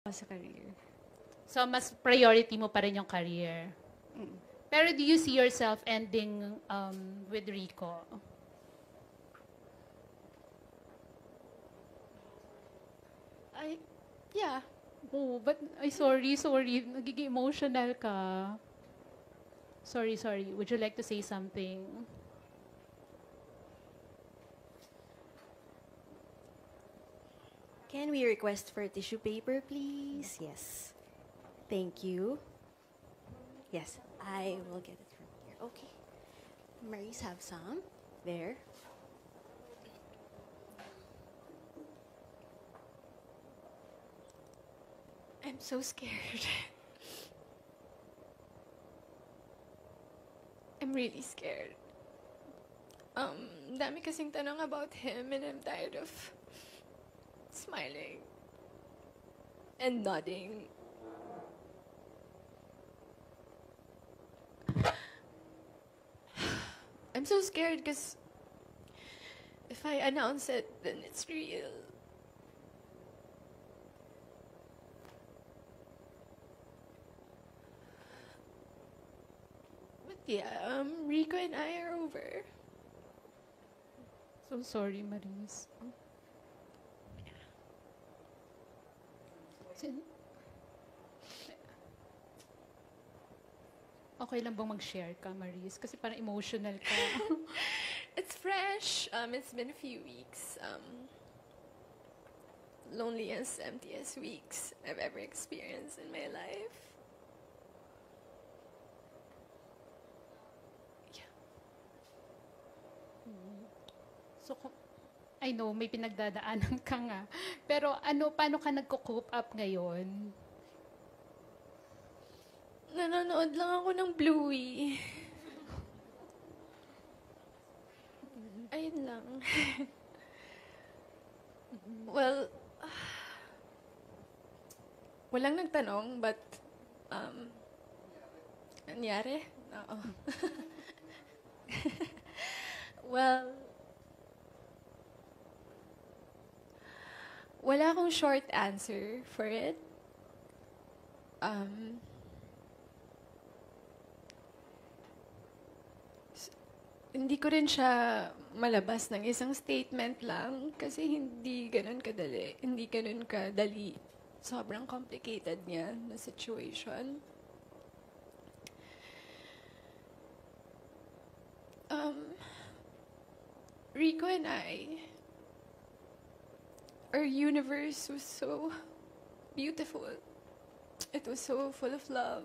Sa career. So, mas priority mo pa rin yung career. Pero do you see yourself ending with Rico? Ay, yeah. Oh, but, ay, sorry. Nagiging emotional ka. Sorry. Would you like to say something? Can we request for tissue paper, please? Yes. Thank you. Yes, I will get it from here. Okay. Maurice, have some. There. I'm so scared. I'm really scared. Dami kasing tanong about him and I'm tired of smiling and nodding. I'm so scared because if I announce it, then it's real. But yeah, Rico and I are over. So sorry, Maris. Sin- Okay lang bang mag-share ka, Maris? Kasi parang emotional ka. It's fresh. It's been a few weeks. Loneliest, emptiest weeks I've ever experienced in my life. Yeah. So, I know, may pinagdadaanan ka nga. Pero paano ka nagko-cope up ngayon? Nanonood lang ako ng Bluey. Ayun lang. Well, walang nagtanong, but, nangyari? Oo. Well, wala akong short answer for it. Hindi ko rin siya malabas ng isang statement lang kasi hindi ganun kadali. Hindi ganun kadali. Sobrang complicated niya na situation. Rico and I, our universe was so beautiful. It was so full of love,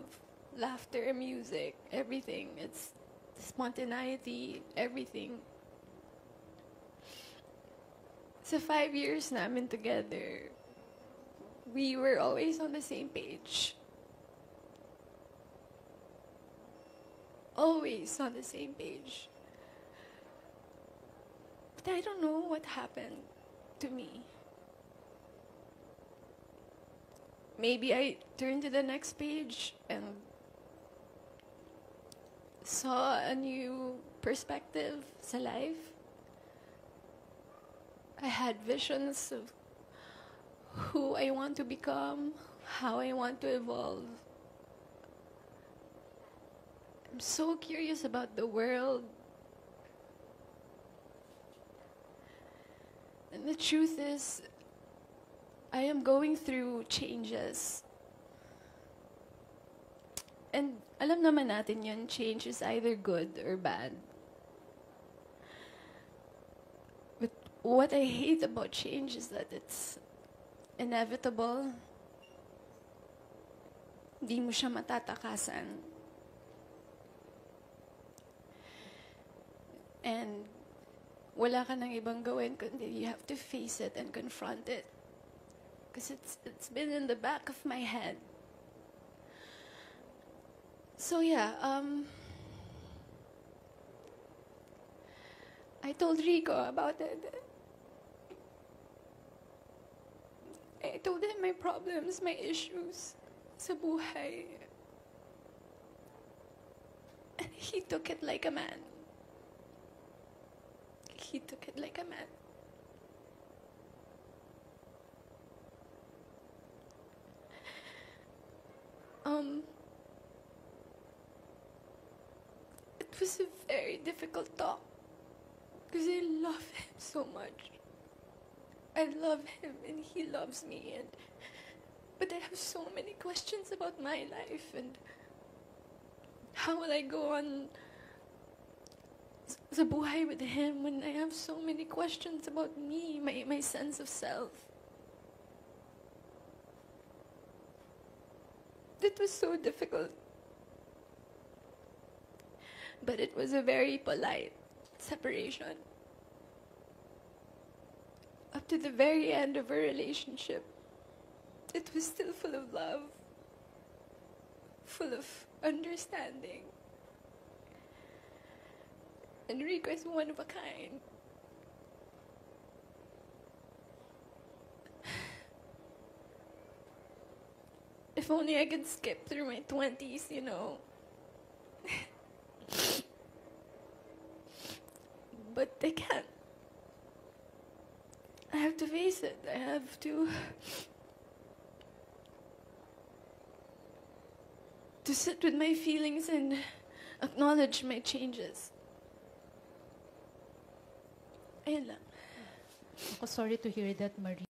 laughter, music, everything. It's spontaneity, everything. Sa 5 years namin together, we were always on the same page. Always on the same page. But I don't know what happened to me. Maybe I turned to the next page and saw a new perspective sa life. I had visions of who I want to become, how I want to evolve. I'm so curious about the world. And the truth is, I am going through changes. And alam naman natin yun, change is either good or bad. But what I hate about change is that it's inevitable. Di mo siya matatakasan. And wala ka nang ibang gawin kundi you have to face it and confront it. Because it's been in the back of my head. So yeah, I told Rico about it. I told him my problems, my issues sa buhay. And he took it like a man. He took it like a man. It was a very difficult talk because I love him so much. I love him and he loves me, but I have so many questions about my life and how will I go on sa buhay with him when I have so many questions about me, my sense of self. It was so difficult. But it was a very polite separation. Up to the very end of our relationship, it was still full of love, full of understanding. And Rico is one of a kind. If only I could skip through my 20s, you know. But I can't. I have to face it. I have to sit with my feelings and acknowledge my changes. Ayun lang. Ako, sorry to hear that, Marie.